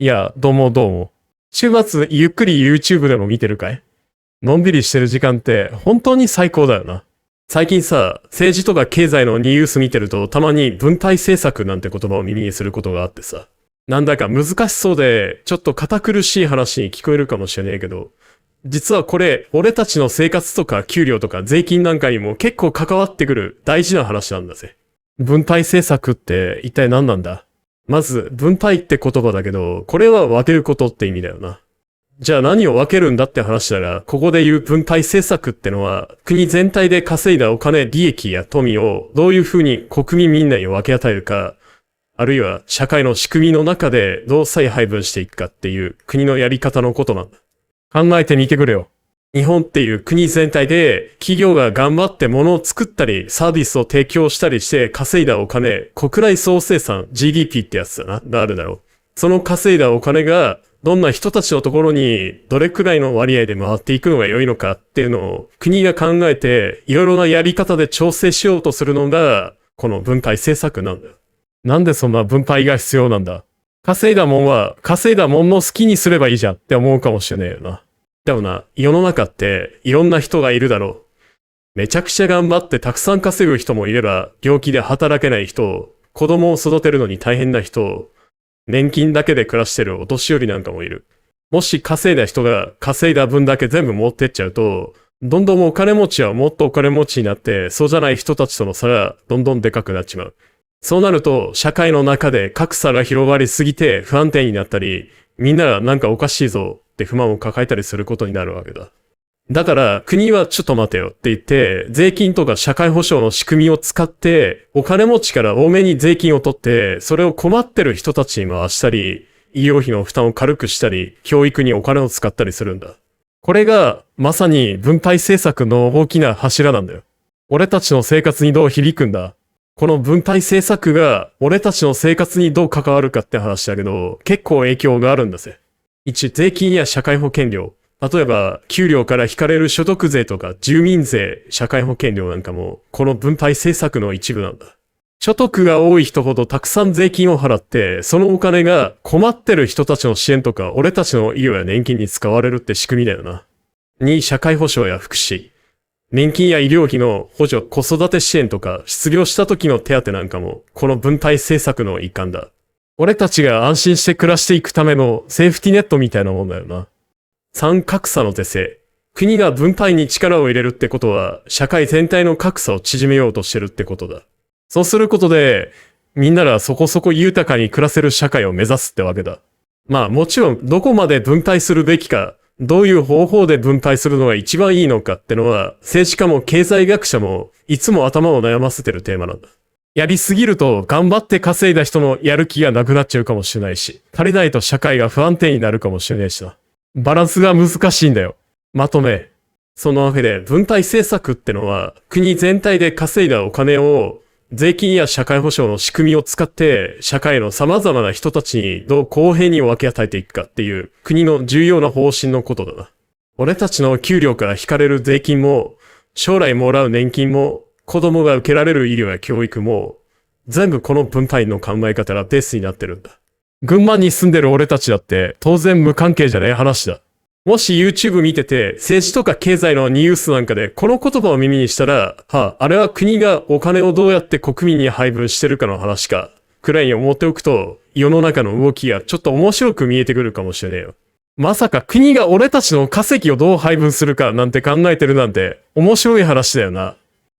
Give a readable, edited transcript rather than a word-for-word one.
いや、どうもどうも。週末ゆっくり YouTube でも見てるかい？のんびりしてる時間って本当に最高だよな。最近さ、政治とか経済のニュース見てるとたまに分配政策なんて言葉を耳にすることがあってさ。なんだか難しそうで、ちょっと堅苦しい話に聞こえるかもしれねえけど、実はこれ、俺たちの生活とか給料とか税金なんかにも結構関わってくる大事な話なんだぜ。分配政策って一体何なんだ？まず、分配って言葉だけど、これは分けることって意味だよな。じゃあ何を分けるんだって話なら、ここで言う分配政策ってのは、国全体で稼いだお金、利益や富をどういう風に国民みんなに分け与えるか、あるいは社会の仕組みの中でどう再配分していくかっていう国のやり方のことなんだ。考えてみてくれよ。日本っていう国全体で企業が頑張って物を作ったりサービスを提供したりして稼いだお金、国内総生産 GDP ってやつだな、があるだろう。その稼いだお金がどんな人たちのところにどれくらいの割合で回っていくのが良いのかっていうのを国が考えていろいろなやり方で調整しようとするのがこの分配政策なんだよ。なんでそんな分配が必要なんだ？稼いだもんは稼いだもんの好きにすればいいじゃんって思うかもしれねえよな。でもな、世の中っていろんな人がいるだろう。めちゃくちゃ頑張ってたくさん稼ぐ人もいれば、病気で働けない人、子供を育てるのに大変な人、年金だけで暮らしてるお年寄りなんかもいる。もし稼いだ人が稼いだ分だけ全部持ってっちゃうと、どんどんお金持ちはもっとお金持ちになって、そうじゃない人たちとの差がどんどんでかくなっちまう。そうなると、社会の中で格差が広がりすぎて不安定になったり、みんながなんかおかしいぞって不満を抱えたりすることになるわけだ。だから国はちょっと待てよって言って、税金とか社会保障の仕組みを使って、お金持ちから多めに税金を取って、それを困ってる人たちに回したり、医療費の負担を軽くしたり、教育にお金を使ったりするんだ。これがまさに分配政策の大きな柱なんだよ。俺たちの生活にどう響くんだ？この分配政策が俺たちの生活にどう関わるかって話だけど、結構影響があるんだぜ。1、税金や社会保険料。例えば、給料から引かれる所得税とか住民税、社会保険料なんかも、この分配政策の一部なんだ。所得が多い人ほどたくさん税金を払って、そのお金が困ってる人たちの支援とか、俺たちの医療や年金に使われるって仕組みだよな。2、社会保障や福祉。年金や医療費の補助、子育て支援とか、失業した時の手当なんかも、この分配政策の一環だ。俺たちが安心して暮らしていくためのセーフティネットみたいなもんだよな。3、格差の是正。国が分配に力を入れるってことは、社会全体の格差を縮めようとしてるってことだ。そうすることで、みんながそこそこ豊かに暮らせる社会を目指すってわけだ。まあもちろん、どこまで分配するべきか、どういう方法で分配するのが一番いいのかってのは、政治家も経済学者もいつも頭を悩ませてるテーマなんだ。やりすぎると頑張って稼いだ人のやる気がなくなっちゃうかもしれないし、足りないと社会が不安定になるかもしれないしな。バランスが難しいんだよ。まとめ。そのわけで分配政策ってのは、国全体で稼いだお金を税金や社会保障の仕組みを使って社会の様々な人たちにどう公平に分け与えていくかっていう国の重要な方針のことだな。俺たちの給料から引かれる税金も将来もらう年金も子供が受けられる医療や教育も全部この分配の考え方がベースになってるんだ。群馬に住んでる俺たちだって当然無関係じゃねえ話だ。もし YouTube 見てて、政治とか経済のニュースなんかでこの言葉を耳にしたら、あれは国がお金をどうやって国民に配分してるかの話か、くらいに思っておくと、世の中の動きがちょっと面白く見えてくるかもしれねえよ。まさか国が俺たちの稼ぎをどう配分するかなんて考えてるなんて面白い話だよな。